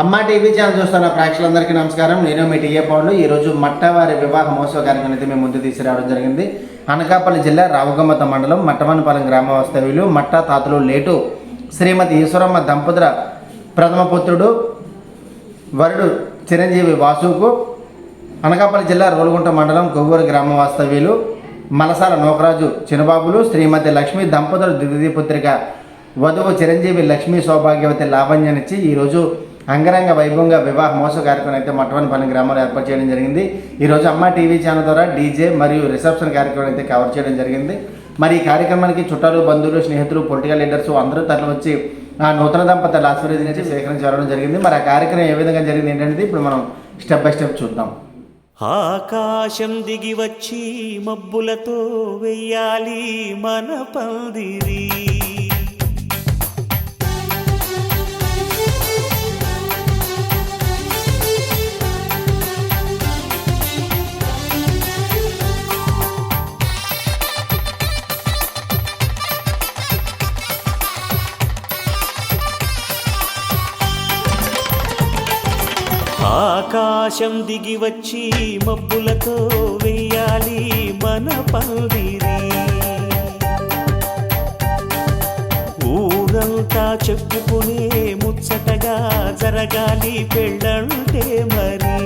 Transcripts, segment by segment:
అమ్మా TV channel చూస్తున్న ప్రేక్షకులందరికీ నమస్కారం. నేను మీ టీఏ పౌర్లు. ఈరోజు మట్టవారి వివాహ మహోత్సవ కార్యక్రమం అయితే మేము ముందు తీసుకురావడం జరిగింది. అనకాపల్లి జిల్లా రావుగమ్మత మండలం మట్టవనపాలెం గ్రామ వాస్తవ్యులు మట్ట తాతలు లేటు శ్రీమతి ఈశ్వరమ్మ దంపతుల ప్రథమ పుత్రుడు వరుడు చిరంజీవి వాసుకు అనకాపల్లి జిల్లా రోలుగుంట మండలం కొవ్వూరు గ్రామ వాస్తవ్యులు మలసాల నోకరాజు చిన్నబాబులు శ్రీమతి లక్ష్మి దంపతుల ద్వితీయ పుత్రిక వధువు చిరంజీవి లక్ష్మీ సౌభాగ్యవతి లావణ్యాన్నిచ్చి ఈరోజు అంగరంగ వైభవంగా వివాహ మహోత్సవ కార్యక్రమం అయితే మట్టవనపాలెం గ్రామంలో ఏర్పాటు చేయడం జరిగింది. ఈరోజు అమ్మ టీవీ ఛానల్ ద్వారా డీజే మరియు రిసెప్షన్ కార్యక్రమం అయితే కవర్ చేయడం జరిగింది. మరి ఈ కార్యక్రమానికి చుట్టాలు, బంధువులు, స్నేహితులు, పొలిటికల్ లీడర్స్ అందరూ తరలి వచ్చి ఆ నూతన దంపతుల ఆశీర్వదించి సేకరించడం జరిగింది. మరి ఆ కార్యక్రమం ఏ విధంగా జరిగింది ఏంటంటే ఇప్పుడు మనం స్టెప్ బై స్టెప్ చూద్దాం. ఆకాశం దిగి వచ్చి మబ్బులతో వెయ్యాలి మన పందిరి, ఆకాశం దిగి వచ్చి మబ్బులతో వెయ్యాలి మన పందిరి, ఊరంతా చెప్పుకునే ముచ్చటగా జరగాలి పెళ్ళంటే మరి,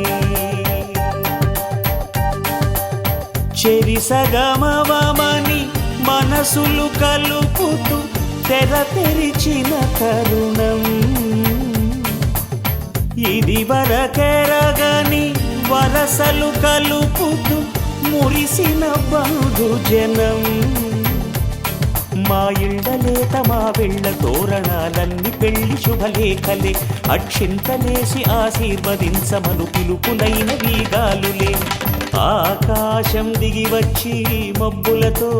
చెరిసగమవమని మనసులు కలుపుతూ తెర తెరిచిన తరుణం, ఇది వరకెరగని వరసలు కలుపుతూ మురిసిన బంధుజనం, మా ఇళ్ళలేత మా వెళ్ళ తోరణాలన్నీ పెళ్లి శుభలేఖలే, అక్షింతలేసి ఆశీర్వదించమను పిలుపులైన వీగాలులే, ఆకాశం దిగి వచ్చి మబ్బులతో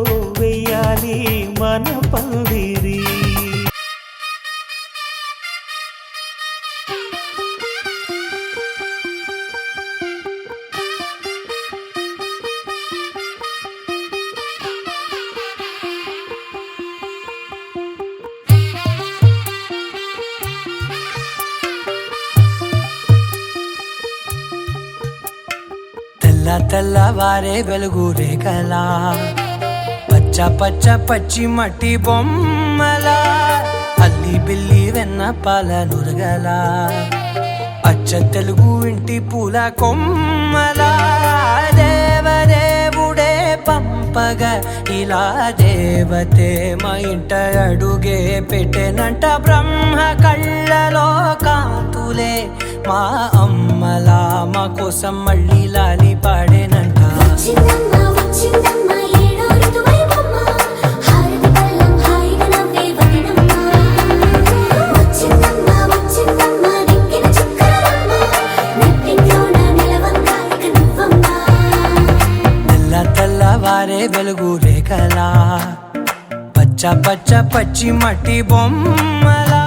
వెయ్యాలి మన పందిరి. తెల్లవారే వెలుగు రేఖలా, పచ్చ పచ్చ పచ్చి మట్టి బొమ్మలా, అల్లి బిల్లి వెన్న పాల నురగలా, అచ్చ తెలుగు ఇంటి పూల కొమ్మలా, దేవదేవుడే పంపగా ఇలా దేవతే మా ఇంట అడుగే పెట్టెనంట, బ్రహ్మ కళ్ళలో కాంతులే మా అమ్మలా మా కోసం మళ్ళీ లాలి పాడేనంట. తెల్లవారే వెలుగు రేఖలా, పచ్చ పచ్చ పచ్చి మట్టి బొమ్మలా,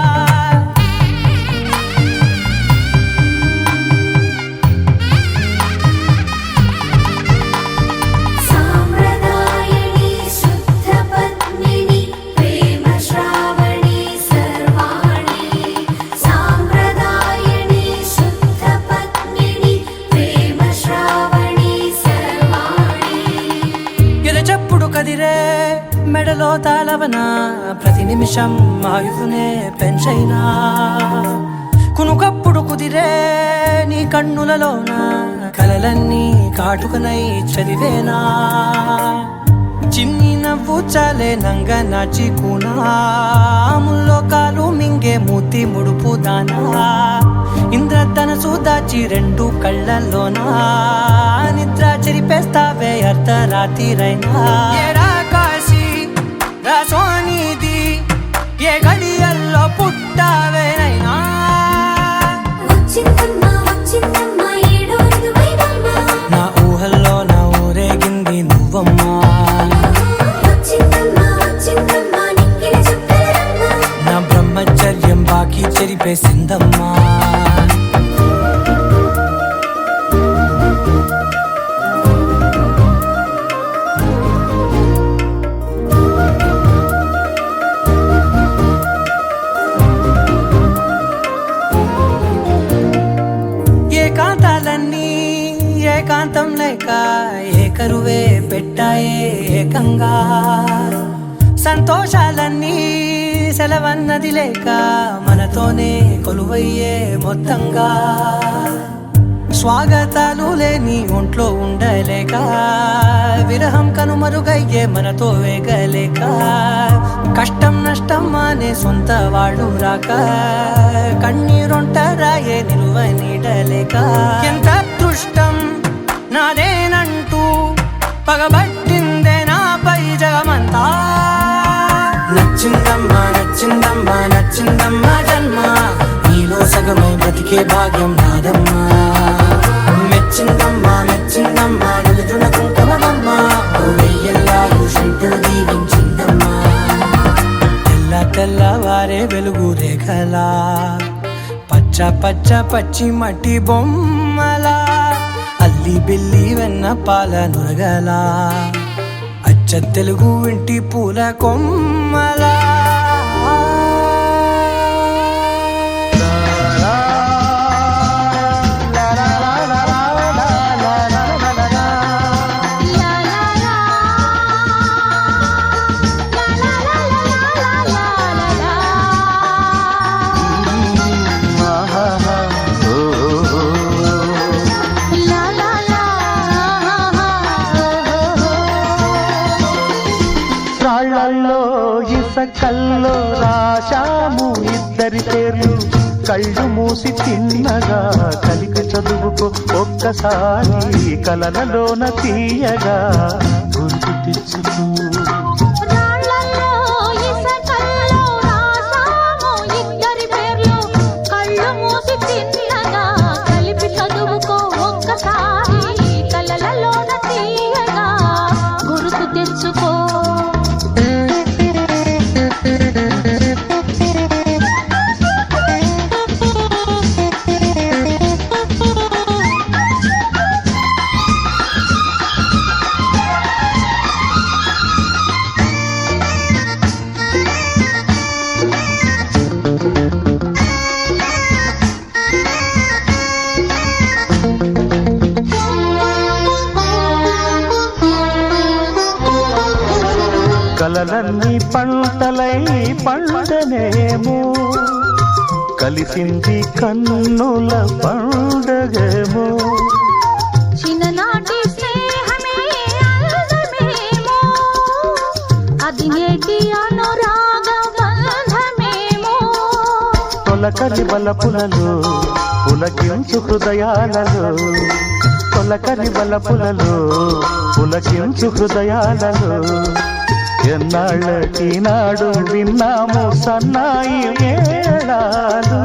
కదిరే మెడలో తాళవన ప్రతి నిమిషం ఆయుధునే పెంచైనా, కునుకప్పుడు కుదిరే నీ కన్నులలోన కలలన్నీ కాటుకనై చదివేనా, చిన్ని నవ్వు చాలే నంగ నాచి కూనాముల్లో కాలు మింగే మూతి ముడుపు దానా, ఇంద్రధనసు దాచి రెండు కళ్ళల్లోనా నిద్ర చెరిపేస్తావే అర్ధరాత్రిరైనా, ఏరా కాశీ రాసోనిది ఏ గడియల్లో పుట్టావేనైనా, నా ఊహల్లో నా ఊరేగింది నువ్వమ్మా, నా బ్రహ్మచర్యం బాకీ చెరిపేసిందమ్మా. లేక ఏకరువే పెట్టాయే ఏకంగా సంతోషాలన్నీ సెలవన్నది లేక మనతోనే కొలువయ్యే మొత్తంగా స్వాగతాలు లేని ఒంట్లో ఉండలేక విరహం కనుమరుగయ్యే మనతో వేగలేక కష్టం నష్టం అనే సొంత వాళ్ళు రాక కన్నీరొంటరాయే నిలువ నీడలేక ఎంత అదృష్టం నాదేనంటూ పగబట్టిందే నాపై జగమంతా నచ్చిందమ్మా నచ్చిందమ్మా నచ్చిందమ్మా జన్మ నీలో సగమై బ్రతికే భాగ్యం నాదమ్మా మెచ్చిందమ్మా మెచ్చిందమ్మా నిలుతున్న కుంకుమమ్మా వెయ్యల్లాలు శంకరు దీవించిందమ్మా తెల్ల తెల్లవారే వెలుగు రేఖలా పచ్చ పచ్చ పచ్చి మట్టి బొమ్మలా అల్లి బిల్లి వెన్న పాల నురగలా అచ్చ తెలుగు ఇంటి పూల కొమ్మలా రాళ్ళల్లో ఇసకల్లో రాశాము ఇద్దరి పేర్లు కళ్ళు మూసి తిన్నగా కలికి చదువుకో ఒక్కసారి కలలలోన తీయగా గుర్తు తెచ్చుకో కలలన్నీ పంటలై పండనేమో కలిసింది కన్నుల పండగేమో చిన్ననాటి స్నేహమే అందమేమో అది నేటి అనురాగ బంధమేమో తొలకరి బలపులలో పులకించు హృదయాలలో తొలకరి బలపులలో పులకించు హృదయాలలో ఎన్నాళ్ళకి నాడు విన్నాము సన్నాయి మేళాలు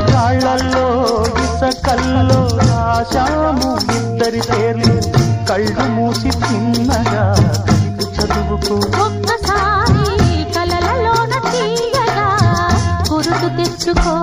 రాళ్ళల్లో ఇసకల్లో రాశాము ఇద్దరి పేర్లు కళ్ళు మూసి తిన్నగా చదువుకో ఒక్కసారి కలలలోన తీయగా గుర్తు తెచ్చుకో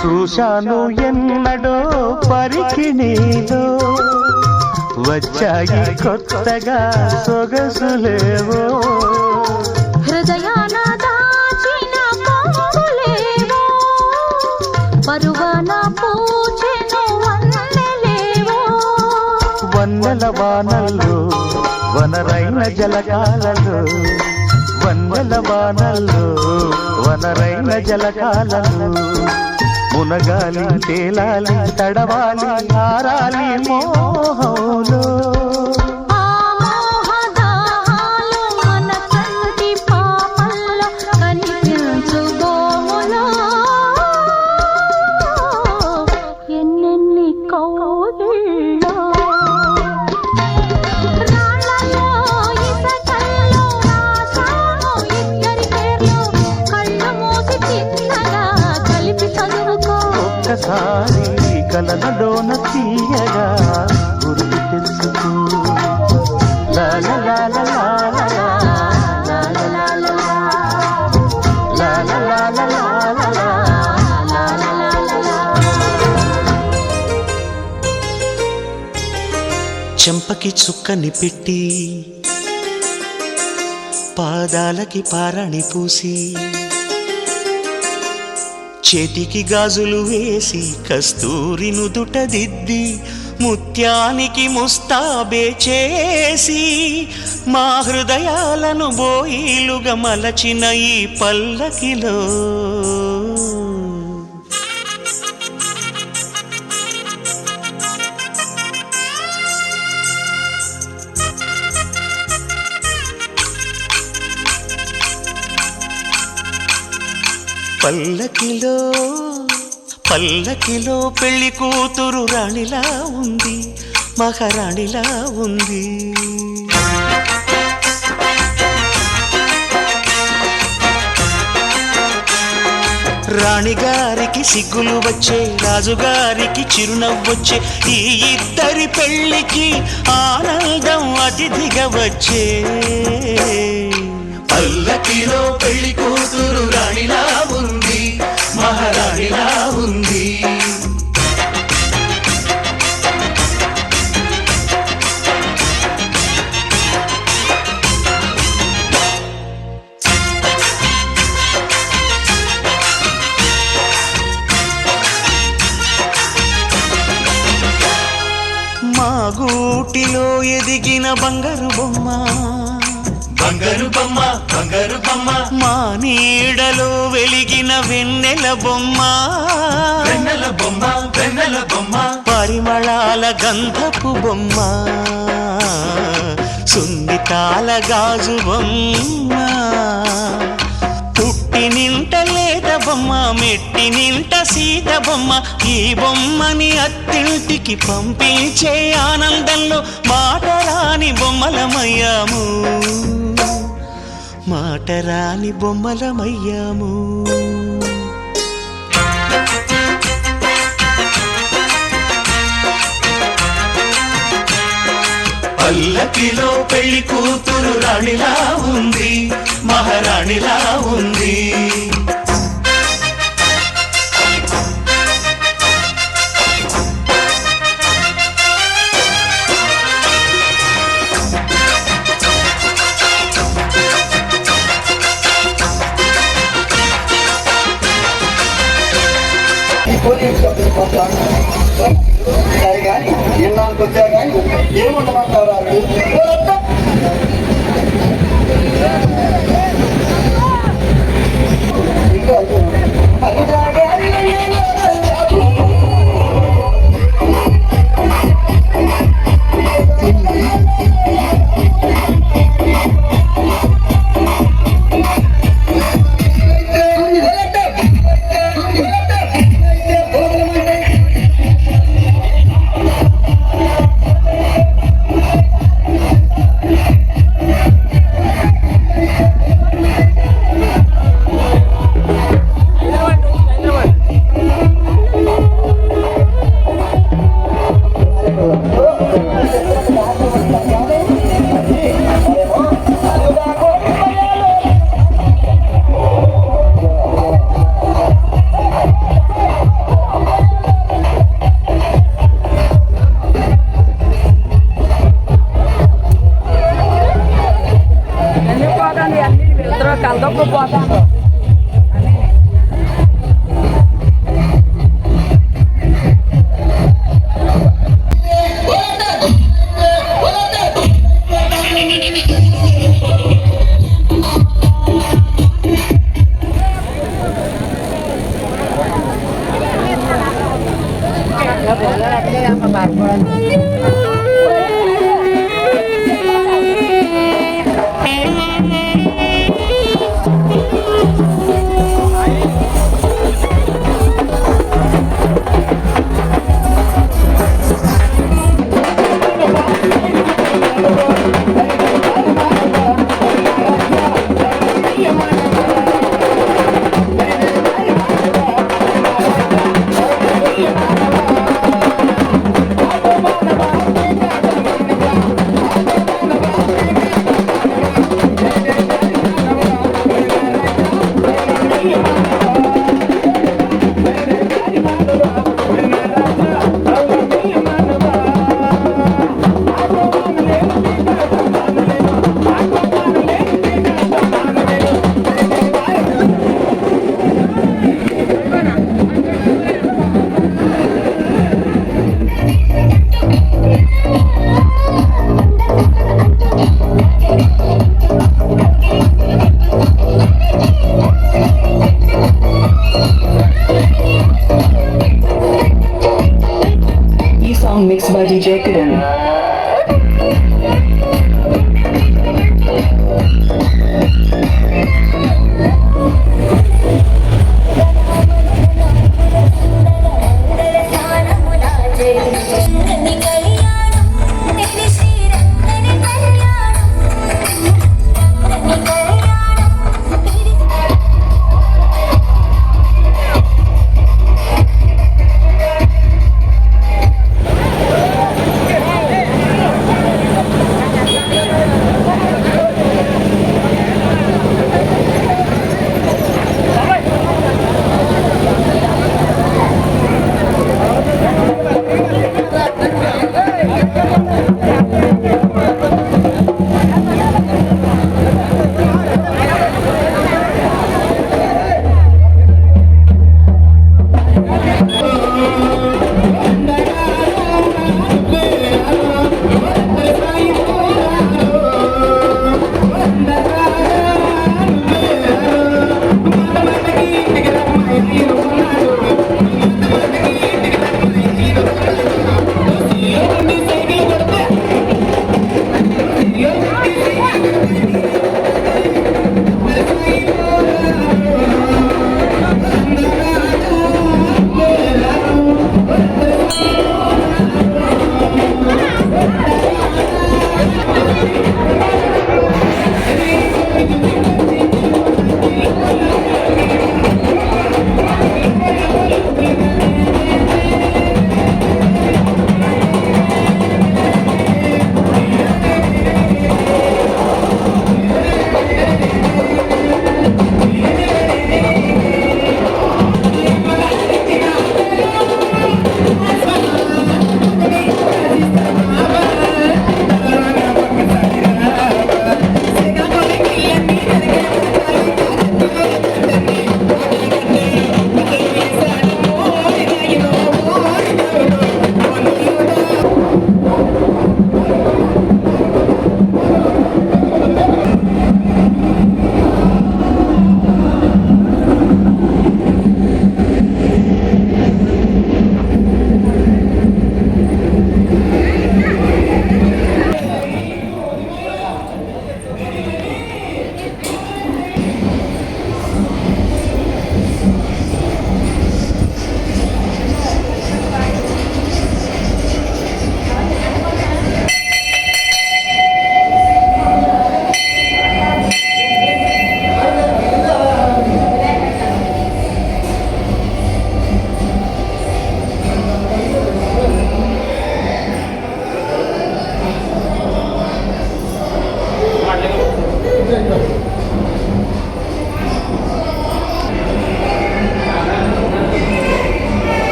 చూశాను ఎన్నడో పరికిణీలో వచ్చాయి కొత్తగా సొగసులేవో హృదయాన దాచిన పొంగులేవో పరువాన పూచెను వన్నెలేవో వన్నెల వానల్లో వనరైన జలకాలలో వన్నెల వానల్లో వనరైన జలకాలలో మునగాలి తేలాలి తడవాలి ఆరాలి మోహంలో ఆ మోహదాహాలు మన కంటి పాపల్లో కనిపించు గోములో ఎన్నెన్ని కౌగిళ్ళో రాళ్ళలో ఇసకల్లో చెంపకి చుక్కని పెట్టి పాదాలకి పారాణి పూసి చేతికి గాజులు వేసి కస్తూరి నుదుట దిద్ది ముత్యానికి ముస్తాబే చేసి మా హృదయాలను బోయిలుగా మలచిన ఈ పల్లకిలో పల్లకిలో పల్లకిలో పెళ్లి కూతురు రాణిలా ఉంది, మహారాణిలా ఉంది. రాణిగారికి సిగ్గులు వచ్చే, రాజుగారికి చిరునవ్వొచ్చే, ఈ ఇద్దరి పెళ్లికి ఆనందం అతిథిగా వచ్చే. పల్లకిలో పెళ్లి కూతురు రాణిలా ఉంది, మహారాణిలా ఉంది. మా గూటిలో ఎదిగిన బంగారు బొమ్మ, బంగారు బొమ్మ, బంగారు బొమ్మ. మా నీడలో వెలిగిన వెన్నెల బొమ్మ, వెన్నెల బొమ్మ, వెన్నెల బొమ్మ. పరిమళాల గంధపు బొమ్మ, సున్నితాల గాజు బొమ్మ. పుట్టి నింట లేత బొమ్మ, మెట్టి నింట సీత బొమ్మ. ఈ బొమ్మని అత్తింటికి పంపించే ఆనందంలో మాటరాని బొమ్మలమయ్యాము, మాటరాని బొమ్మలమయ్యాము. పల్లకిలో పెళ్లి కూతురు రాణిలా ఉంది, మహారాణిలా ఉంది. సరే కానీ ఇన్నాళ్ళకి వచ్చా కానీ ఏముండమంటారు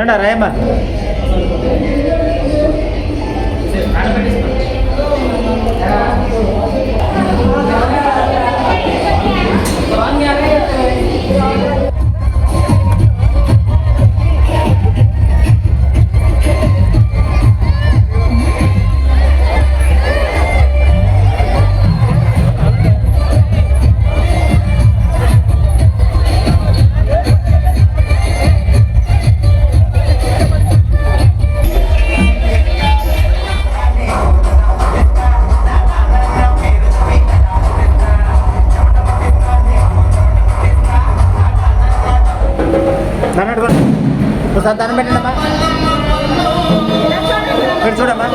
ఏమన్నా రాయమ్మా ఒకసారి దండం పెట్టండమ్మా ఇక్కడ చూడమ్మా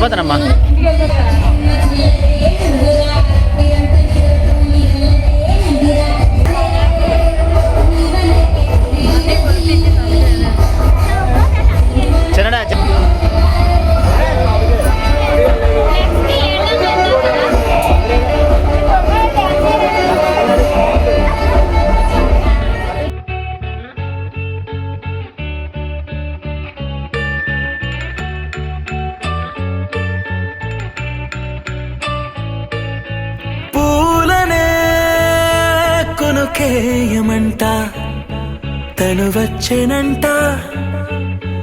వెళ్ళిపోతానమ్మా. చిన్నడా పూలనే కొనుకేయమంట తను వచ్చెనంట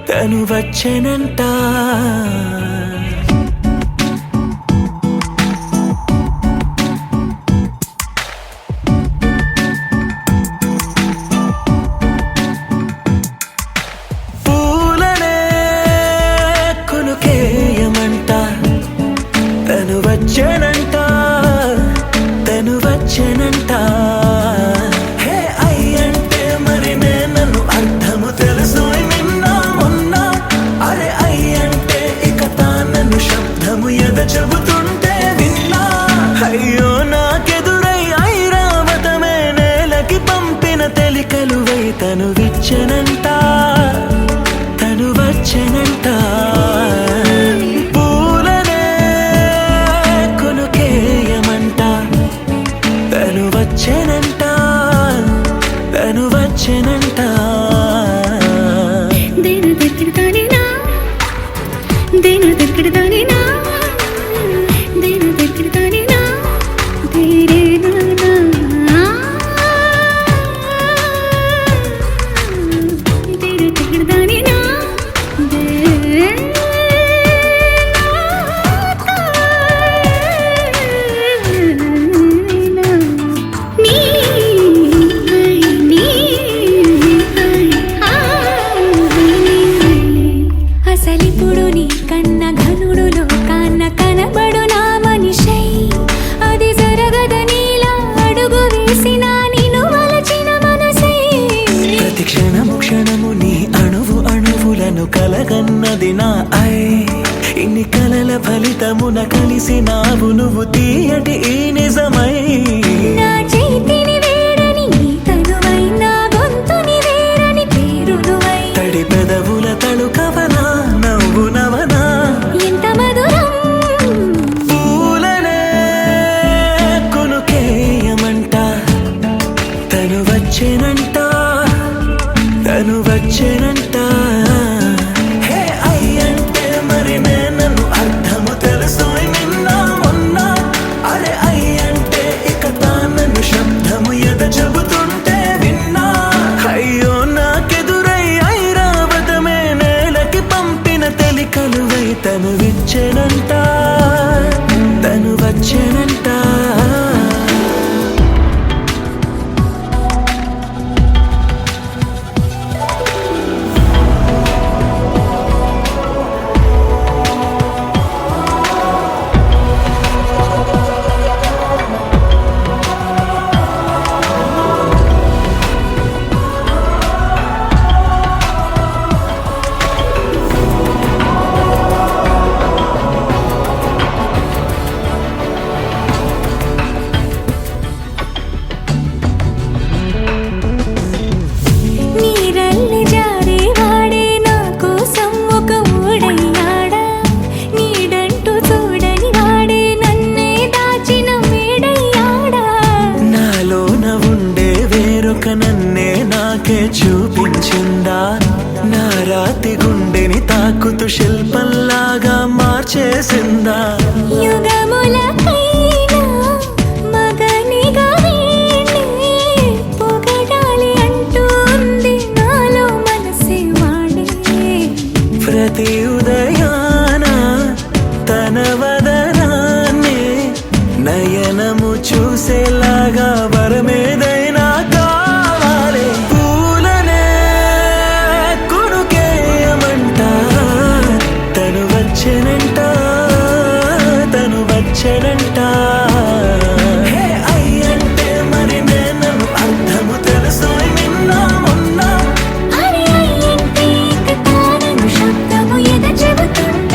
తను వచ్చెనంట పూలనే కొనుకేయమంట తను వచ్చెనంట తను వచ్చెనంట హే అయ్యంటే మరి నన్ను అర్థము తెలుసు నిన్న మొన్న అరే అయ్యంటే ఇక తానను శబ్దము ఎద చెబుతుంటే విన్నా అయ్యో నాకెదురై ఐరావతమే నేలకి పంపిన తెలికలువై తను విచ్చెనంట తను వచ్చెనంట పూలనే కొనుకేయమంట తను వచ్చెనంట తను వచ్చెనంట దేని దగ్గరదానినా దేని దగ్గరదానినా దేని దగ్గరదానినా దేరే నానా దేని దగ్గరదానినా దే అసలిప్పుడు నీ కన్న ఘనుడులో కాన్న కనబడు నా మనిషై అది జరగదనిలా అడుగు వేసిన నిన్ను వలచిన మనసై ప్రతి క్షణము క్షణము నీ అణువు అణువులను కలగన్నది నా ఐ ఇన్ని కలల ఫలితమున కలిసినావు నువ్వు తీయటి ఈ నిజమై నా చేతిని వేడని నీ తనువై నా గొంతుని వేరని పేరునువై తడి పెదవుల తడుకవనా నవ్వు నవనా ఎంత మధురం పూలనే కొనుకేయమంట తను వచ్చెనంట తను వచ్చెనంట హే అయ్యంటే మరి నన్ను అర్థము తెలుసు నిన్న మొన్న అరే అయ్యంటే ఇక తానను శబ్దము ఎద చెబుతుంటే విన్నా అయ్యో నాకెదురై ఐరావతమే నేలకి పంపిన తెలికలువై తను విచ్చెనంట తను వచ్చెనంట నీరల్లి జారే వాడే నా కోసం ఒక ఊడయ్యాడా నీడంటూ చూడని వాడే నన్నే దాచిన మేడయ్యాడా నాలోన ఉండే వేరొక నన్నే నాకే చూపించిందా నా రాతి గుండెని తాకుతూ శిల్పంలాగా మార్చేసిందా యుగములకైనా మగనిగా వీణ్ణి పొగడాలి అంటూ ఉంది నాలో మనసే వాడే ప్రతి ఉదయాన తన వదనాన్ని నయనము చూసేలాగా వరమేదైనా కావాలి పూలనే కొనుకేయమంట తను వచ్చెనంట తను వచ్చెనంట హే అయ్యంటే మరి నన్ను అర్థము తెలుసు నిన్న మొన్న అరే అయ్యంటే ఇక తానను శబ్దము ఎద చెబుతుంటే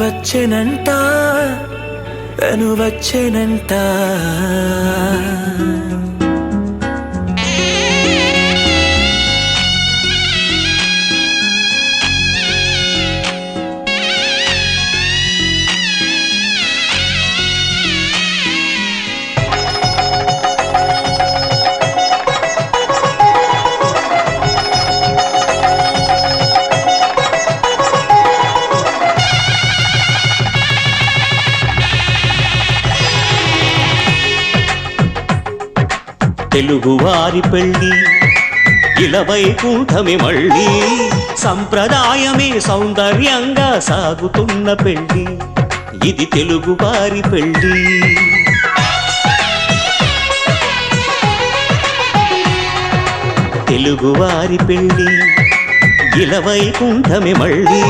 వచ్చెనంట తను వచ్చెనంట తెలుగువారి పెళ్ళి ఇలవైకుంఠమే మళ్ళీ సంప్రదాయమే సౌందర్యంగా సాగుతున్న పెళ్ళి ఇది తెలుగువారి పెళ్ళి తెలుగువారి పెళ్ళి ఇలవైకుంఠమే మళ్ళీ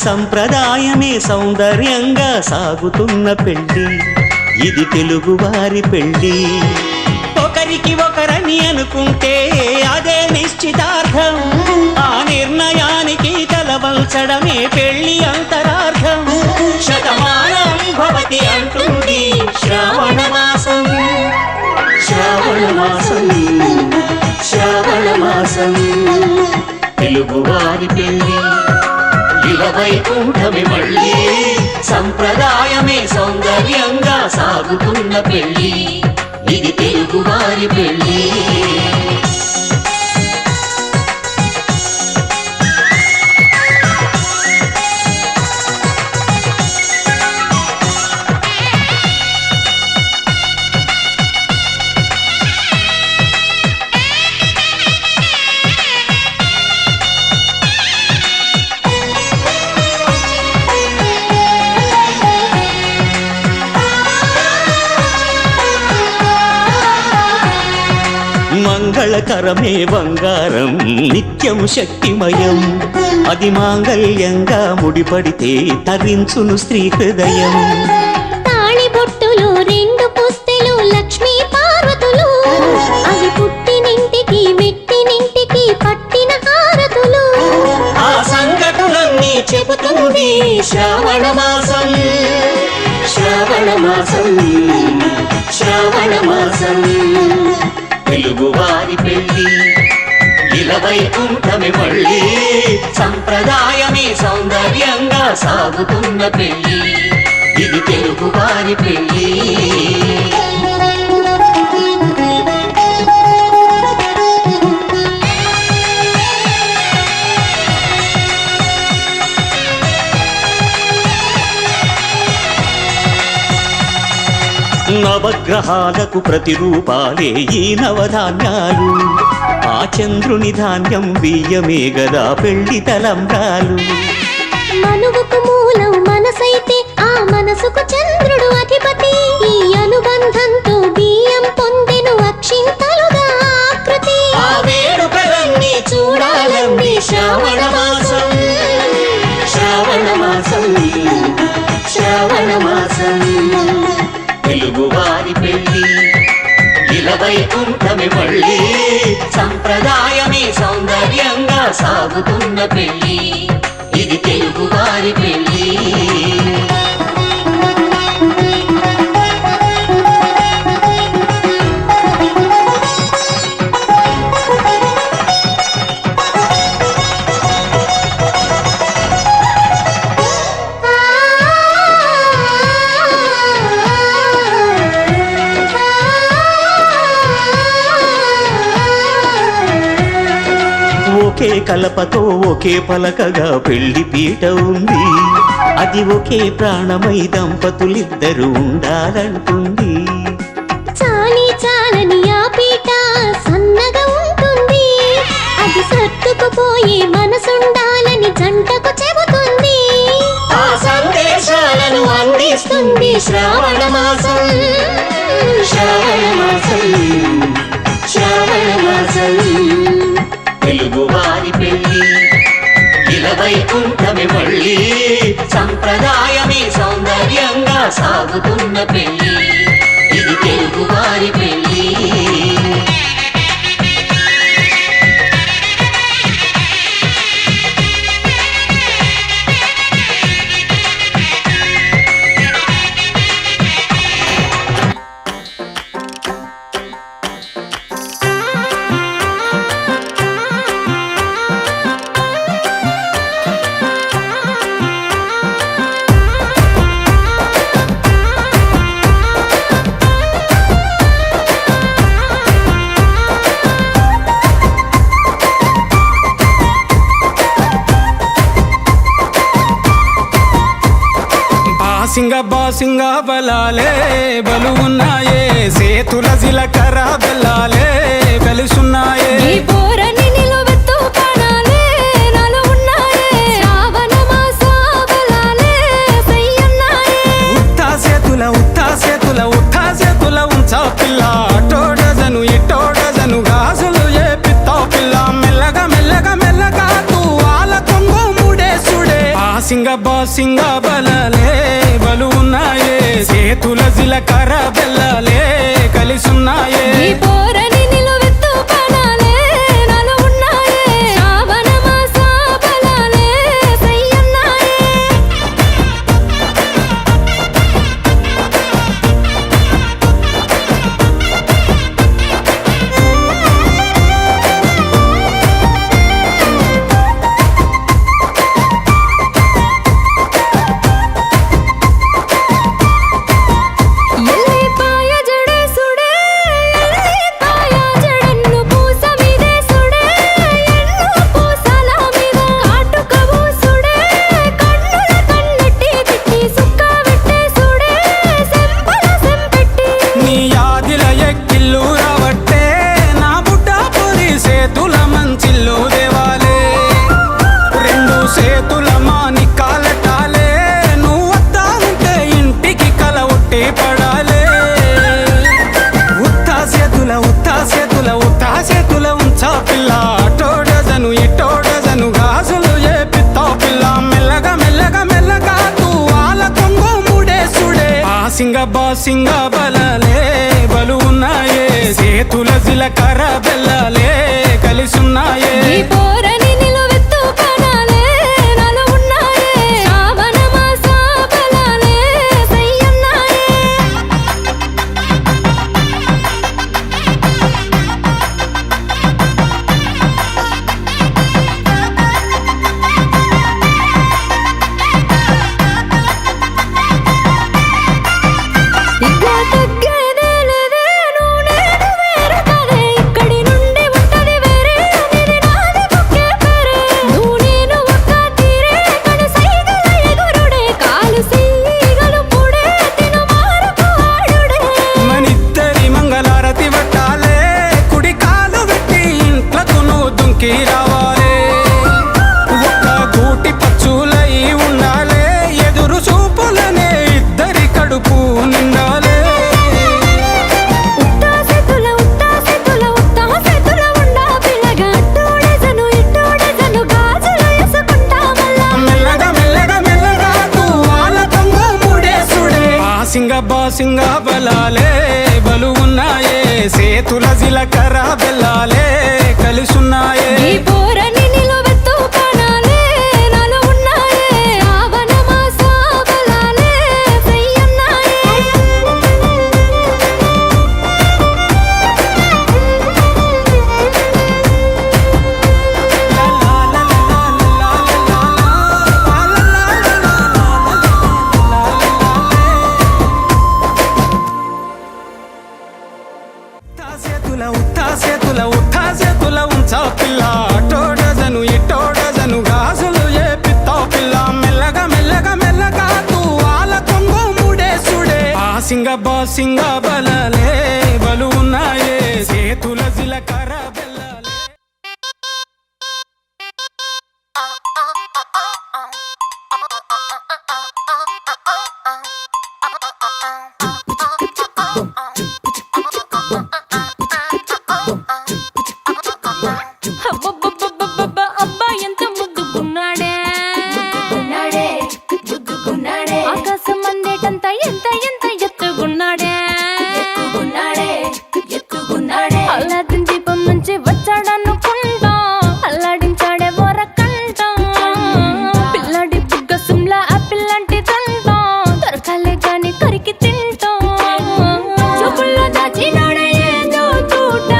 సంప్రదాయమే సౌందర్యంగా సాగుతున్న పెళ్ళి ఇది తెలుగువారి పెళ్ళి ఒకరికి ఒకరని అనుకుంటే అదే నిశ్చితార్థం ఆ నిర్ణయానికి తలవంచడమే పెళ్లి అంతరార్థం శతమానం భవతి అంటుంది శ్రావణ మాసం శ్రావణ మాసం శ్రావణ మాసం తెలుగువారి పెళ్లి ఇలవైకుంఠమే మళ్ళీ సంప్రదాయమే సౌందర్యంగా సాగుతున్న పెళ్లి ఇది తెలుగువారి పెళ్ళి మంగళకరమే బంగారం నిత్యం శక్తిమయం అది మాంగళ్యంగా ముడిపడితే తరించును స్త్రీ హృదయం తాళి బొట్టులు రెండు పుస్తెలు లక్ష్మీ పార్వతులు అవి పుట్టినింటికి మెట్టినింటికి పట్టిన హారతులు ఆ సంగతులన్నీ చెబుతుంది శ్రావణ మాసం శ్రావణ మాసం శ్రావణ మాసం తెలుగువారి పెళ్ళి ఇలవైకుంఠమే మళ్ళీ సంప్రదాయమే సౌందర్యంగా సాగుతున్న పెళ్ళి ఇది తెలుగువారి పెళ్ళి నవగ్రహాలకు ప్రతిరూపాలే ఈ నవధాన్యాలు ఆ చంద్రుని ధాన్యం బియ్యమే గదా పెళ్లి తలంబ్రాలు మనువుకు మూలం మనసైతే ఆ మనసుకు చంద్రుడు అధిపతి ఈ అనుబంధంతో బియ్యం పొందెను అక్షింతలుగా ఆకృతి ఆ వేడుకలన్నీ చూడాలండి శ్రావణ మాసం శ్రావణ మాసం శ్రావణ మాసం తెలుగువారి పెళ్ళి ఇలవైకుంఠమే మళ్ళీ సంప్రదాయమే సౌందర్యంగా సాగుతున్న పెళ్ళి ఇది తెలుగువారి పెళ్ళి ఒకే కలపతో ఒకే పలకగా పెళ్లి పీట ఉంది అది ఒకే ప్రాణమై దంపతులిద్దరూ ఉండాలంటుంది చాలి చాలని ఆ పీట సన్నగా ఉంటుంది అది సర్దుకుపోయే మనసుండాలని జంటకు చెబుతుంది ఆ సందేశాలను అందిస్తుంది శ్రావణ మాసం శ్రావణ మాసం శ్రావణ మాసం తెలుగువారి పెళ్ళి ఇలవైకుంఠమే మళ్ళీ సంప్రదాయమే సౌందర్యంగా సాగుతున్న పెళ్ళి ఇది తెలుగువారి పెళ్ళి బాసింగ బలాలే బలు ఉన్నాయే సేతుల జిలకర బెల్లాలే కలిసున్నాయే ఈ పోరని నిలువెత్తు ప్రాణాలే నాలో ఉన్నాయే శ్రావణ మాస బలాలే సయ్యన్నాయే ఉత్తా సేతుల ఉంచా పిల్ల అటోడజను ఇటోడజను గాజులు ఏ పిత్తా పిల్ల మెల్లగా తూ ఆల కొంగు ముడేసుడే బాసింగ బలాలే బలు ఉన్నాయే సేతుల జిలకర బెల్లాలే కలిసున్నాయే ఈ పోరని నిలువెత్తు ప్రాణాలే నాలో ఉన్నాయే శ్రావణ మాస బలాలే సయ్యన్నాయే ఎల్లిపాయ జడే సుడే ఎల్లిపాయ జడన్ను పూస మీదే సుడే ఎన్ను పూసల మీద కాటుకవు సుడే కన్నుల కన్నెట్టి తిట్టి సుక్క వెట్టే సుడే సెంపల సెంపెట్టి నీ యాదిల ఎక్కిల్లు రావట్టే నా బుడ్డ పొరి సేతుల మంచిల్లు దేవాలే రెండు సేతుల మాని కాలటాలే నువ్వు వద్దా ఉంటే ఇంటికి కల ఒట్టి పడాలే ఉత్తా సేతుల ఉంచా పిల్ల అటోడజను ఇటోడజను గాజులు ఏ పిత్తా పిల్ల మెల్లగా తూ ఆల కొంగు ముడేసుడే బాసింగ బలాలే బలు ఉన్నాయే సేతుల జిలకర బెల్లాలే కలిసున్నాయే ఈ పోరని నిలువెత్తు ప్రాణాలే నాలో ఉన్నాయే శ్రావణ మాస బలాలే సయ్యన్నాయే ఇక తగ్గేదే లేదే నువ్వు నేను వేరు కాదే ఇక్కడి నుండి ఉంటది వేరే అనేది నాది ముఖ్య పేరే నువ్వు నేను ఒక్క తీరే కడు సైగల ఎగురుడే కాలు సీగలు పుడే తిను మారపు ఆడుడే మనిద్దరి మంగళారతి పట్టాలే కుడి కాలు పెట్టి ఇంట్లకు నువ్వు దుంకి రావాలే ఒక్క గూటి పచ్చులై ఉండాలే ఎదురు చూపులనే ఇద్దరి కడుపు నిండాలే ఉత్తా సేతుల ఉండా పిల్లగా అట్టోడెజను ఇట్టోడెజను గాజులు వేసుకుంటా మెల్లగా తూ ఆల కొంగు ముడేసుడే బాసింగ బలాలే బలు ఉన్నాయే సేతుల జిలకర బెల్లాలే కలిసున్నాయే ఈ పోరని నిలువెత్తు ప్రాణాలే నాలో ఉన్నాయే శ్రావణ మాస బలాలే సయ్యన్నాయే ఉత్తా సేతుల ఉంచా పిల్ల అటోడజను ఇటోడజను గాజులు ఏ పిత్తా పిల్ల మెల్లగా తూ ఆల కొంగు ముడేసుడే బాసింగ బలాలే బలు ఉన్నాయే సేతుల జిలకర బెల్లాలే అబ్బబ్బబ్బబ్బబ్బ అబ్బా ఎంత ముద్దుగున్నాడే ఆకాశం అందేటంత ఎంత ఎత్తుగున్నాడే అల్లాదిన్ దీపం నుంచి వచ్చాడనుకుంటా అల్లాడించాడే వరకంట పిల్లడి బుగ్గ సిమ్లా ఆపిల్ లాంటి తంట దొరకాలే గాని కొరికి తింటా చూపుల్లో దాచినాడే ఏదో తూట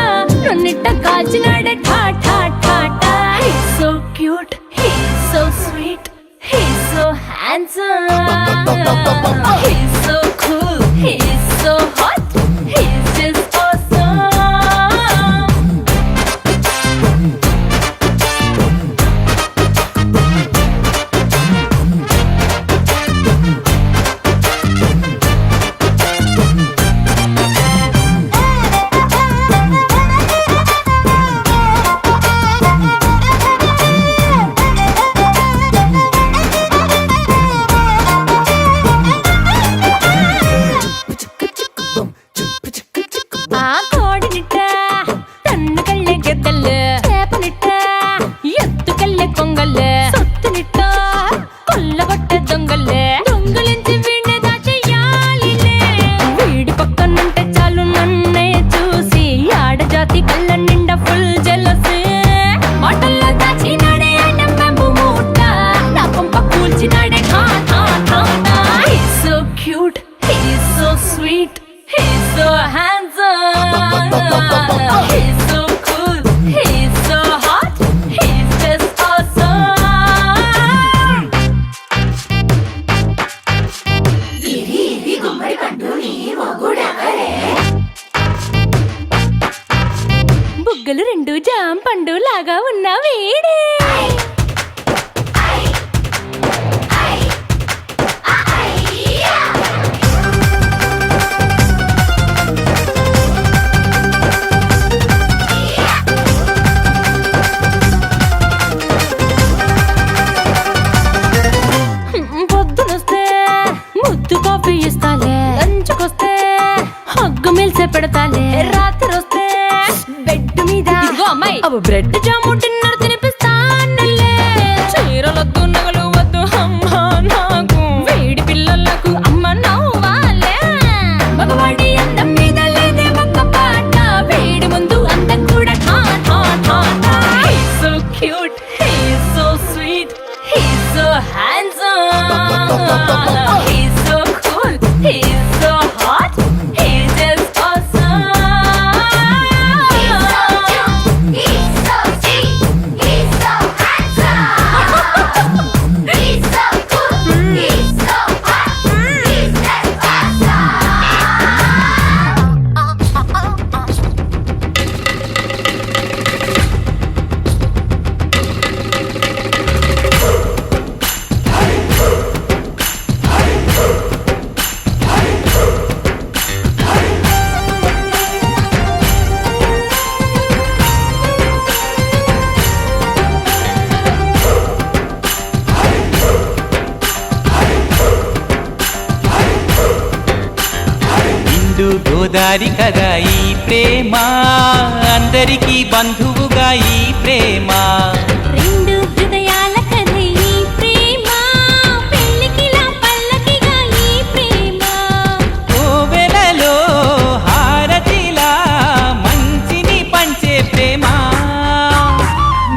నన్నిట్ట కాచినాడే ఠా ఠా ఠా ఠా He's so cute, he's so sweet, he's so handsome, he's so cool, he's so hot, he's just awesome. పండు లాగా ఉన్న వేడే పొద్దునొస్తే ముద్దు కాఫీ ఇస్తాలే, లంచ్కొస్తే హగ్గు మిల్సే పెడతాలే, రాత్రి వస్తే బెడ్ మీద అమ్మాయి అవి బ్రెడ్ జాము డిన్నర్ తినిపిస్తానులే. చీరలొద్దు నగలు వద్దు అమ్మా నాకు, వేడి పిల్లలకు అమ్మ నవ్వాలే. మగవాడి అందం మీద లేదే ఒక్క పాట, వేడి ముందు అందం కూడా ఠా ఠా ఠా ఠా. He's so cute, he's so sweet, he's so handsome, he's so cool, he's so hot, he's just awesome. He's so sweet, he's so handsome, he's so cool, he's so hot, he's just awesome. నిండు గోదారి కదా ఈ ప్రేమ, అందరికీ బంధువుగా ఈ ప్రేమ. రెండు హృదయాల కథ ఈ ప్రేమ, పెళ్ళికిలా పల్లకిగా ఈ ప్రేమ. కోవెలలో హారతిలా మంచిని పంచే ప్రేమ.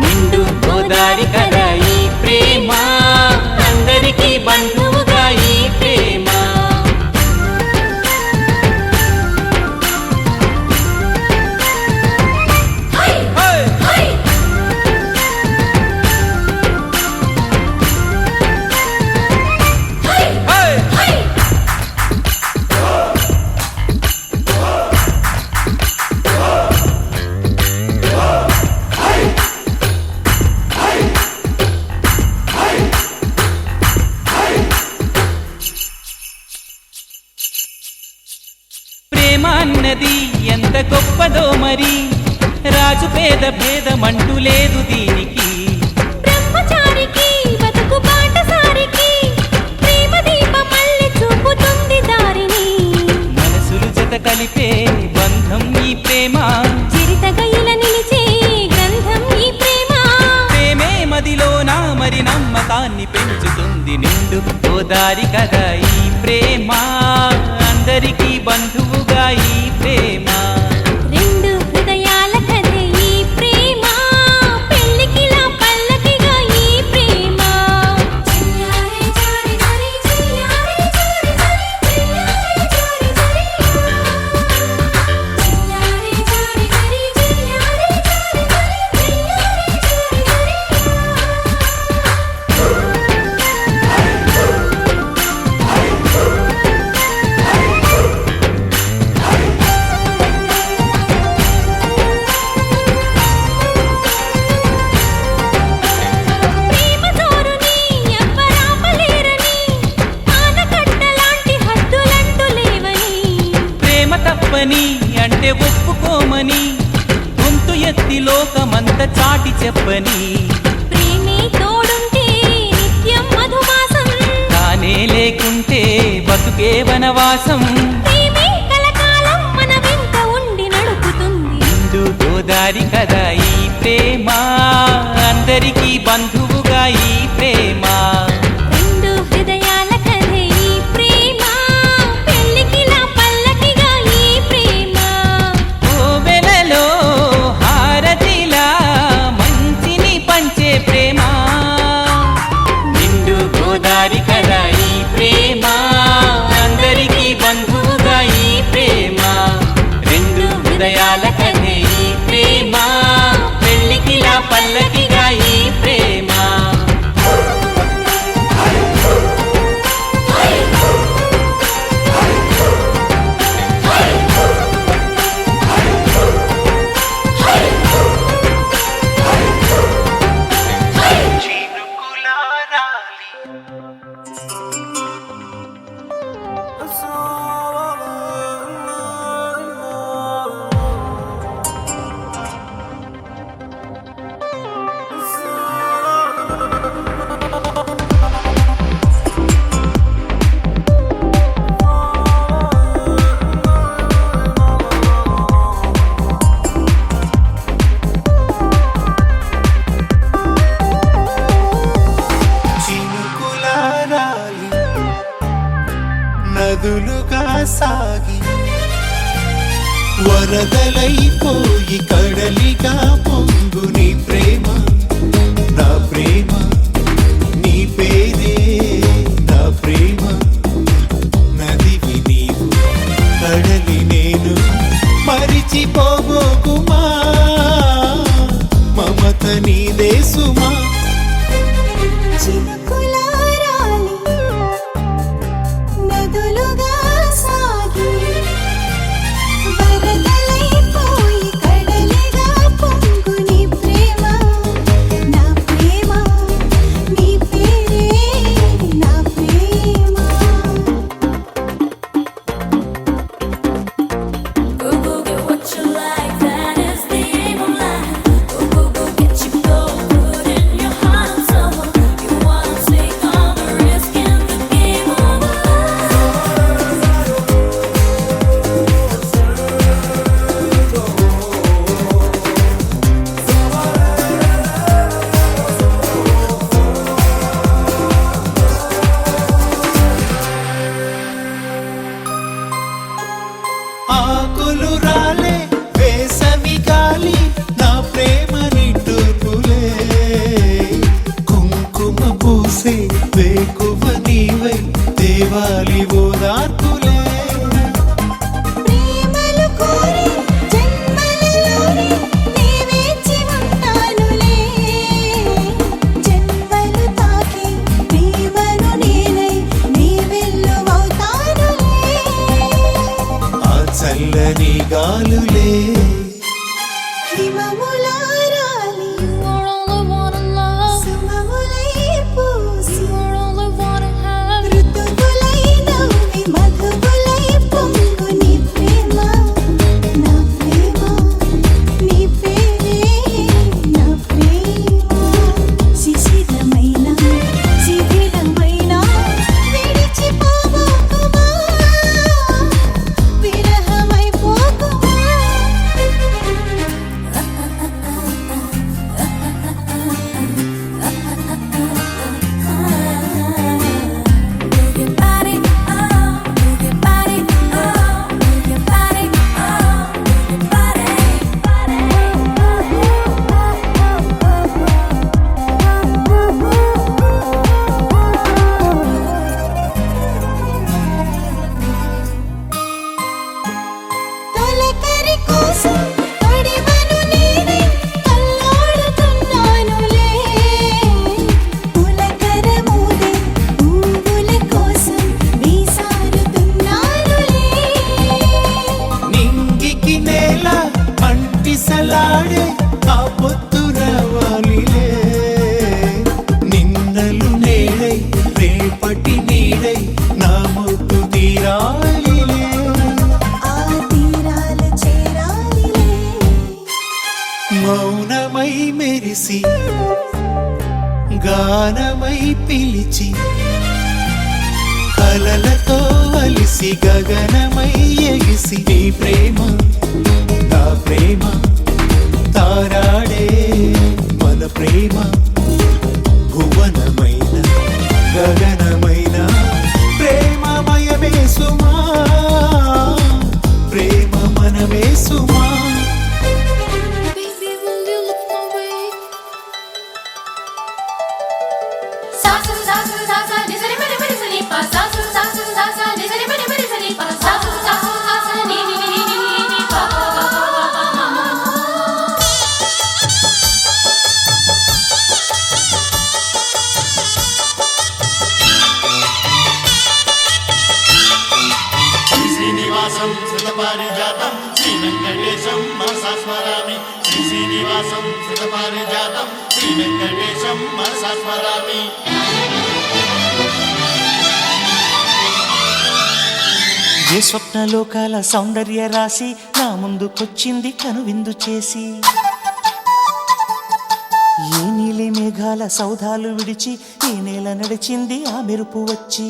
నిండు గోదారి కదా ఈ ప్రేమ, అందరికీ బంధువుగా ఈ ప్రేమ. ప్రేమ అన్నది ఎంత గొప్పదో మరి, రాజు పేద భేదమంటూ లేదు దీనికి. బ్రహ్మచారికి బతుకు బాటసారికి, ప్రేమ దీపమల్లె చూపుతుంది దారిని. మనసులు జత కలిపే బంధం ఈ ప్రేమ, చిరితగయిల నిలిచే గ్రంథం ఈ ప్రేమ. ప్రేమే మదిలోన మరి నమ్మకాన్ని పెంచుతుంది. నిండు గోదారి కదా ఈ ప్రేమ, అందరికీ బంధువుగా ఈ ప్రేమ. రెండు హృదయాల కథ ఈ ప్రేమ, పెళ్ళికిలా పల్లకిగా ఈ ప్రేమ. చిన్నారి చారి చారి చిన్నారి చారి చారి చిన్నారి చారి చారి చిన్నారి చారి చారి చిన్నారి చారి ప్రేమ జోరుని ఎవ్వరాపలేరని, ఆనకట్టలాంటి హద్దులంటూ లేవని. ప్రేమ తప్పని అంటే ఒప్పుకోమని, గొంతు ఎత్తి లోకమంత చాటి చెప్పని. ప్రేమే తోడుంటే నిత్యం మధుమాసం, తానే లేకుంటే బతుకే వనవాసం. ప్రేమే కలకాలం మన వెంట ఉండి నడుపుతుంది. నిండు గోదారి కదా ఈ ప్రేమ, అందరికీ బంధువుగా ఈ ప్రేమ. రెండు హృదయాల కథ ఈ ప్రేమ, పెళ్ళికిలా పల్లకిగా ఈ ప్రేమ. కోవెలలో హారతిలా మంచిని పంచే ప్రేమ. నిండు గోదారి కదా ఈ ప్రేమ, అందరికీ బంధువుగా ఈ ప్రేమ. రెండు హృదయాల కథ ఈ ప్రేమ, పెళ్ళికిలా పల్లకిగా ఈ ప్రేమ. నదులుగా సాగి వరదలైపోయి కడలిగా పొంగు నీ ప్రేమ నా ప్రేమ నీ పేరే నా ప్రేమ నదివి నీవు కడలి నేను మరిచిపోబోకుమా మమత నీదే సుమా చినుకులారాలి నదులుగా సాగి వరదలైపోయి కడలిగా పొంగు నీ ప్రేమ నా ప్రేమ నీ పేరే నా ప్రేమ. Go go get what you like, that is the aim of life. Go go go get you gold, put in your heart of someone you wanna take all the risk in the game of ఆకులు రాలే వేసవి గాలి నా ప్రేమ నిట్టూర్పులే కుంకుమ పూసే వేకువ నీవై దేవాలి ఓదార్పులే ప్రేమలు కోరి జన్మలలోనే నీ వేచి ఉంటానులే జన్మలు తాకి ప్రేమను నేనై నీ వెల్లువవుతానులే ఆ చల్లని గాలులే హిమములారాలి సుమములై పూసి ఋతువులై నవ్వి మధువులై పొంగు నీ ప్రేమ నా ప్రేమ నీ పేరే నా ప్రేమ శిశిరమైన శిథిలమైన విడిచిపోబోకుమా విరహమైపోకుమా. Move your body, oh, move your body, oh, move your body, oh, move your body. తొలకరి కోసం తొడిమను నేనే కల్లాడుతున్నానులే పులకర మూదే పువ్వుల కోసం వీసారుతున్నానులే నింగికి నేల అంటిసలాడే ఆ పొత్తు రావాలిలే నిన్నలు నేడై రేపటి నీడై నా ముద్దు తీరాలిలే ఆ తీరాలు చేరాలిలే మౌనమై మెరిసి గానమై పిలిచి కలలతో అలిసి గగనమై ఎగిసి నీ ప్రేమ నా ప్రేమ తారాడే మన ప్రేమ భువనమైన గగనమైన ప్రేమమయమే సుమా ప్రేమ మనమే సుమా Baby, will you look my way? Sa sa sa sa sa sa ni sa ni sa ni pa sa sa sa sa sa sa ni sa ni sa ni pa sa sa sa sa sa ni pa pa pa pa pa ma. Srinivasam సుతపారిజాతం Shri Venkatesham మనసా స్మరామి శ్రీనివాసం సుతపారిజాతం శ్రీ వెంకటేశం మనసా స్మరామి ఏ స్వప్నలోకాల సౌందర్య రాశి నా ముందుకొచ్చింది కనువిందు చేసి ఏ నీలి మేఘాల సౌధాలు విడిచి ఈ నేల నడిచింది ఆ మెరుపు వచ్చి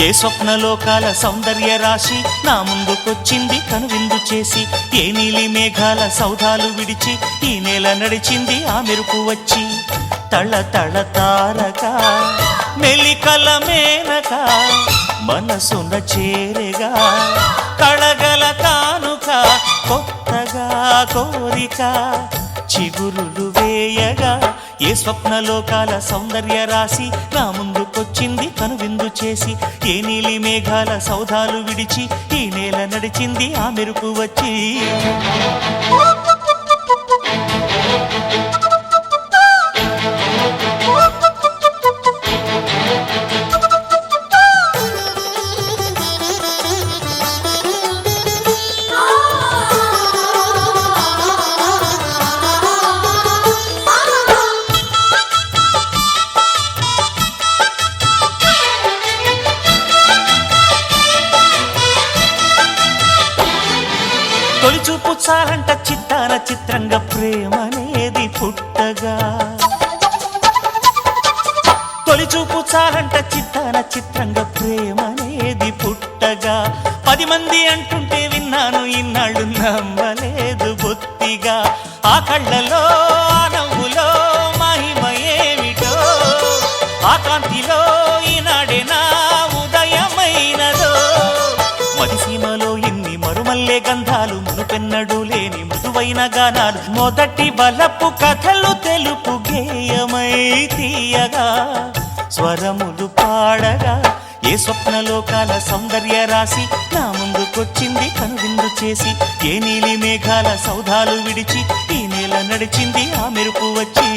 ఏ స్వప్నలోకాల సౌందర్య రాశి నా ముందుకొచ్చింది కనువిందు చేసి ఏ నీలి మేఘాల సౌధాలు విడిచి ఈ నేల నడిచింది ఆ మెరుపు వచ్చి తళ తళ తారక మెలికల మేనక మనసున చేరగా కళగల కానుక కొత్తగా కోరిక చిగురులు వేయగా ఏ స్వప్నలోకాల సౌందర్య రాశి నా ముందుకొచ్చింది కనువిందు చేసి ఏ నీలి మేఘాల సౌధాలు విడిచి ఈ నేల నడిచింది ఆ మెరుపు వచ్చి తొలిచూపు చాలంట చిత్తాన చిత్రంగా ప్రేమనేది పుట్టగా తొలిచూపు చాలంట చిత్తాన చిత్రంగా ప్రేమనేది పుట్టగా 10 మంది అంటుంటే విన్నాను ఇన్నాళ్ళు నమ్మలేదు బొత్తిగా ఆ కళ్ళలో ఆ నవ్వులో మహిమ ఏమిటో ఆ కాంతిలో ఈనాడే నా ఉదయమైనదో మదిసీమలో ఇన్ని మరుమల్లే గంధాలు మునుపెన్నడు లేని మృదువైన గానాలు మొదటి బలపు కథలు తెలుపు గేయమై తీయగా స్వరములు పాడగా ఏ స్వప్నలోకాల సౌందర్య రాశి నా ముందుకొచ్చింది కనువిందు చేసి ఏ నీలి మేఘాల సౌధాలు విడిచి ఈ నేల నడిచింది ఆ మెరుపు వచ్చి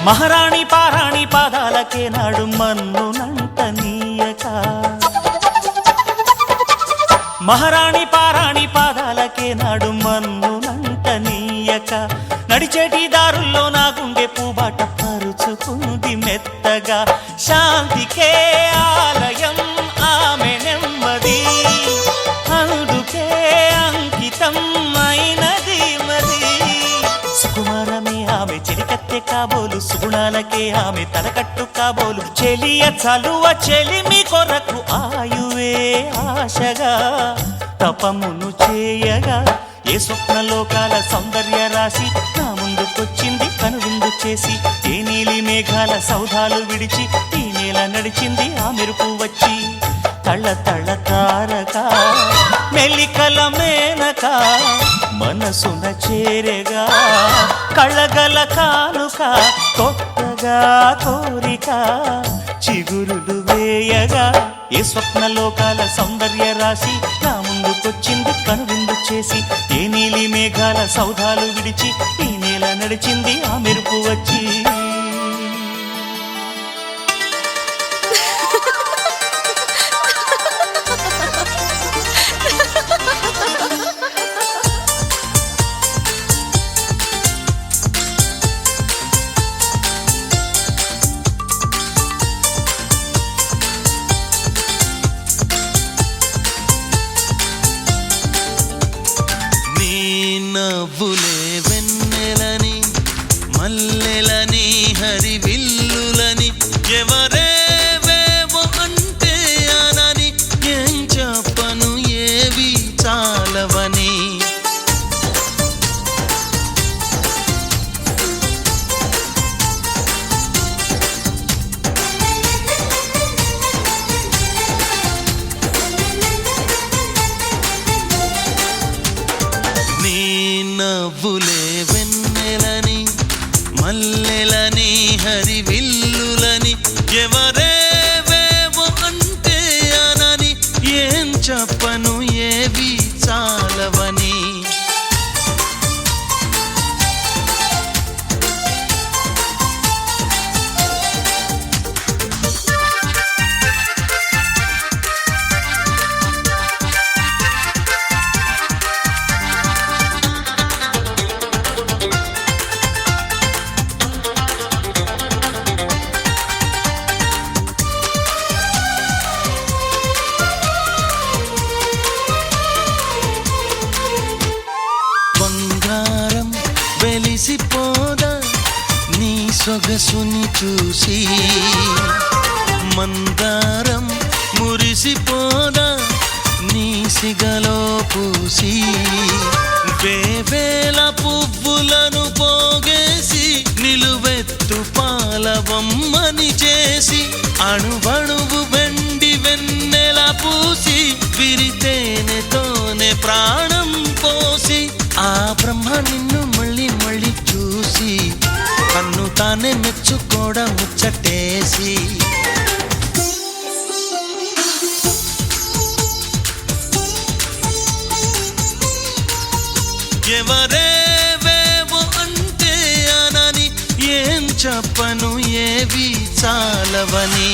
మహారాణి పారాణి పాదాలకే నాడు మన్నునంట నీయక మహారాణి పారాణి పాదాలకే నాడు మన్నునంట నీయక నడిచేటి దారుల్లో నా గుండె పూబాట పరుచుకుంది మెత్తగా శాంతికే ఆలయం ఆమె నెమ్మది అందుకే అంకితం అయినది మది సుకుమారమే ఆమె చెలికత్తె కాబోలు సుగుణాలకే ఆమె తలకట్టు కాబోలు చెలియ చలువ చెలిమి కొరకు ఆయువే ఆశగా తపమును చేయగా ఏ స్వప్నలోకాల సౌందర్య రాశి నా ముందుకొచ్చింది కనువిందు చేసి ఏ నీలి మేఘాల సౌధాలు విడిచి ఈ నేల నడిచింది ఆ మెరుపు వచ్చి తళ్ళ తళ్ళ తారక మెలికల మేనక మనసున చేరగా కళ్ళగల కానుక కొత్తగా కోరిక చిగురులు వేయగా ఏ స్వప్నలోకాల సౌందర్య రాశి నా ముందుకొచ్చింది కనువిందు చేసి ఏ నీలి మేఘాల సౌధాలు విడిచి ఈ నేల నడిచింది ఆ మెరుపు వచ్చి నవ్వులే వెన్నెలని మల్లెలని హరివిల్లులని ఎవరేవేవో అంటే అనని ఏం చెప్పను ఏవి చాలవని నవ్వులే వెన్నెలని మల్లెలని హరివిల్లులని ఎవరేవేవో అంటే అనని ఏం చెప్పను ఏవి చాలవని సొగసుని చూసి మందారం మురిసిపోదా నీ సిగలో పూసి వేవేల పువ్వులను పోగేసి నిలువెత్తు పాలవమ్మని చేసి అణువణువు వెండి వెన్నెల పూసి విరితేనెతోనే ప్రాణం పోసి ఆ బ్రహ్మ నిన్ను మళ్ళీ మళ్ళీ చూసి కన్ను తానే మెచ్చుకోవడం ముచ్చటేసి ఎవరేవేవో అంటే అనని ఏం చెప్పను ఏవి చాలవని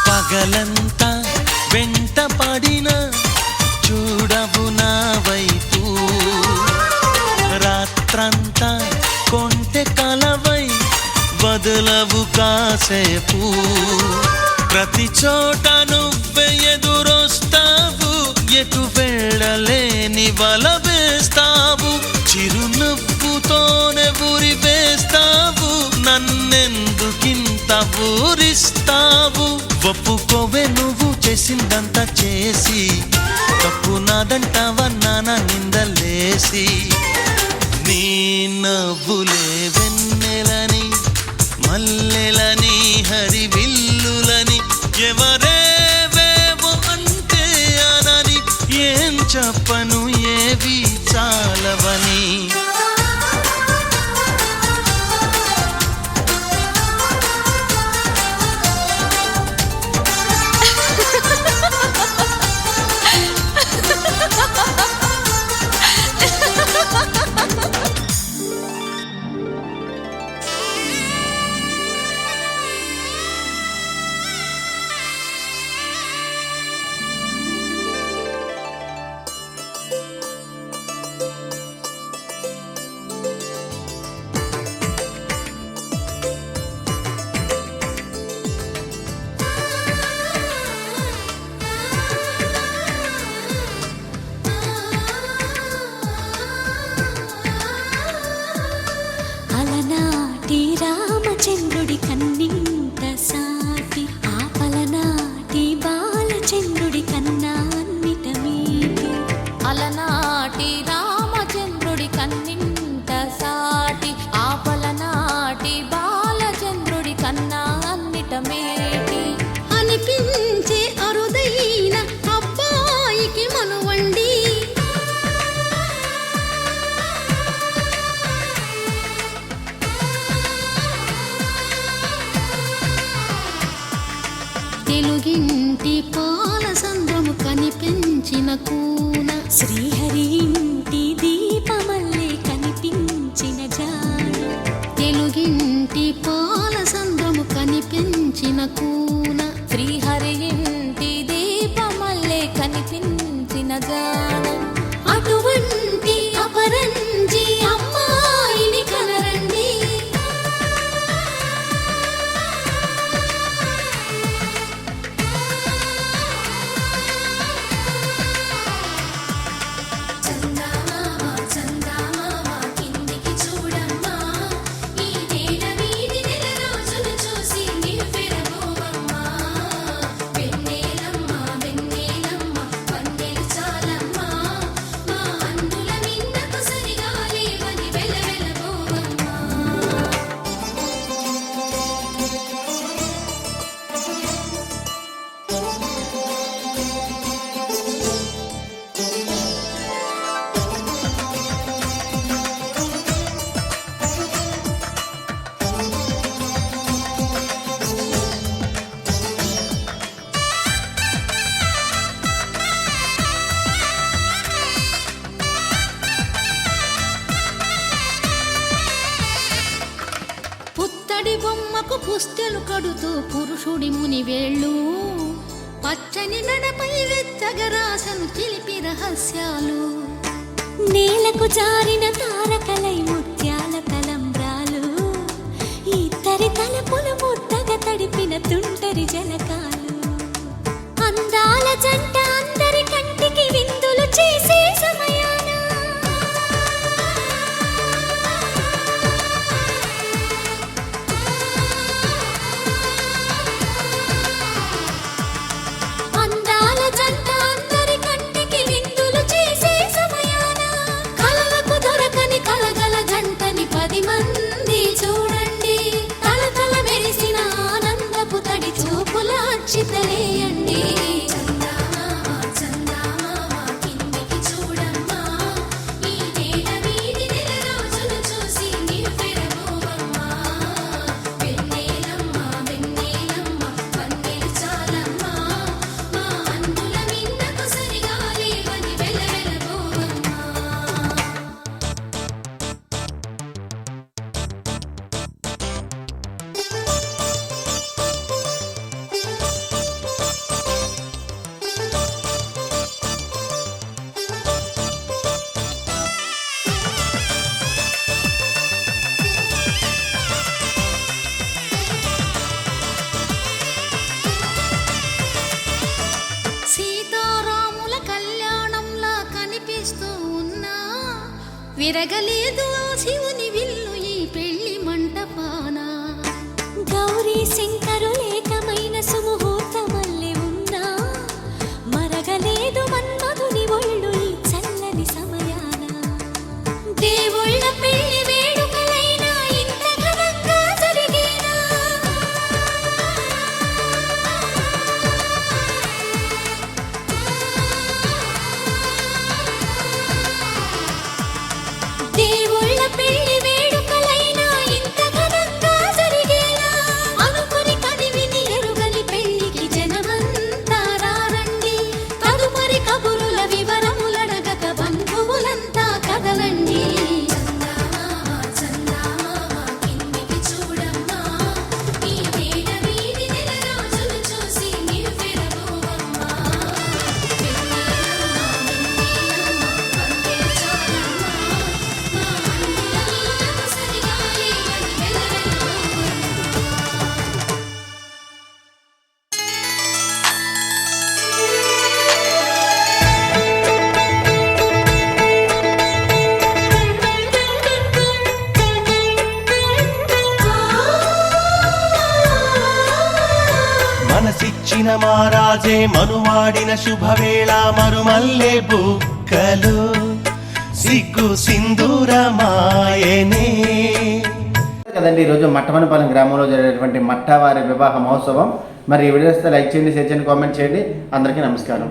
పగలంతా వెంట పడిన చూడవు నా వైపు రాత్రంతా కొంటె కలవై వదలవు కాసేపు ప్రతి చోట నువ్వే ఎదురొస్తావు ఎటు వెళ్ళలేని వల వేస్తావు చిరునవ్వుతోనే ఊరి వేస్తావు నన్నెందుకింత ఊరిస్తావు ఒప్పుకోవే నువ్వు చేసిందంతా చేసి తప్పు నాదంటావా నాన్న నిందలేసి నీ నవ్వులే వెన్నెలని మల్లెలని హరివిల్లులని ఎవరేవేవో అంటే అనని ఏం చెప్పను ఏవి చాలవని అలనాటి రామచంద్రుడి కన్నింత సాటి ఆపలనాటి బాలచంద్రుడి కన్నా అన్నిట మీటి అలనాటి రామచంద్రుడి కన్నింత సాటి ఆపలనాటి బాలచంద్రుడి కన్నా అన్నిట మేటి అనిపించే అరుదైన అబ్బాయికి మనువండి తెలుగింటి పాల సంద్రము కనిపించిన కూన శ్రీహరి ఇంటి దీపమల్లే కనిపించిన జాన తెలుగింటి పాల సంద్రము కనిపించిన కూన శ్రీహరి ఇంటి దీపమల్లే కనిపించిన జాన అటువంటి అపరంజి అమ్మాయిని కనరండి పుత్తడి బొమ్మకు పుస్తెలు కడుతూ పురుషుడి ముని వేళ్ళు పచ్చని నడపై వెచ్చగరాసను చిలిపి రహస్యాలు నేలకు జారిన తారకలై ముత్యాల తలంబ్రాలు ఇద్దరి తలపులు ముద్దగా తడిపిన తుంటరి జలకాలు అందాల జంట అందరి కంటికి విందులు చేసే సమయాన అందాల జంట అందరి కంటికి విందులు చేసే సమయాన కలలకు దొరకని కలగల జంటని 10 మంది చూడండి తలతల మెరిసిన ఆనందపు తడి చూపుల అక్షితలేయండి సీతారాముల కళ్యాణంలా కనిపిస్తూ ఉన్నా విరగలేదు శివుని విల్లు ఈ పెళ్లి మంటపాన గౌరీ శంకరులు ఏకమైన సుముహూర్తమల్లె ఉన్నా మరగలేదు మన్మధుని ఒళ్ళు ఈ చల్లని సమయాన దేవుళ్ళ పెళ్లి వేడుకలైనా ఇంత ఘనంగా జరిగేనా దేవుళ్ళ పెళ్లి వేడుకలైనా ఇంత ఘనంగా జరిగేలా అనుకుని కనివిని ఎరుగని పెళ్లికి జనమంతా రారండి తదుపరి కబురుల వివరములడగక బంధువులంతా కదలండి కిందికి చూడమ్మా ఈ వేడ వీధి నెల రోజులు చూసి నీవు పెరగోవమ్మా మనసిచ్చిన మారాజే మనువాడిన శుభవేళ మరుమల్లె బుక్కలు సిగ్గు సింధూరమాయనే. కదండి ఈరోజు మట్టమనపాలెం గ్రామంలో జరిగినటువంటి మట్టవారి వివాహ మహోత్సవం. మరి ఈ వీడియోస్ లైక్ చేయండి, షేర్ చేయండి, కామెంట్ చేయండి. అందరికీ నమస్కారం.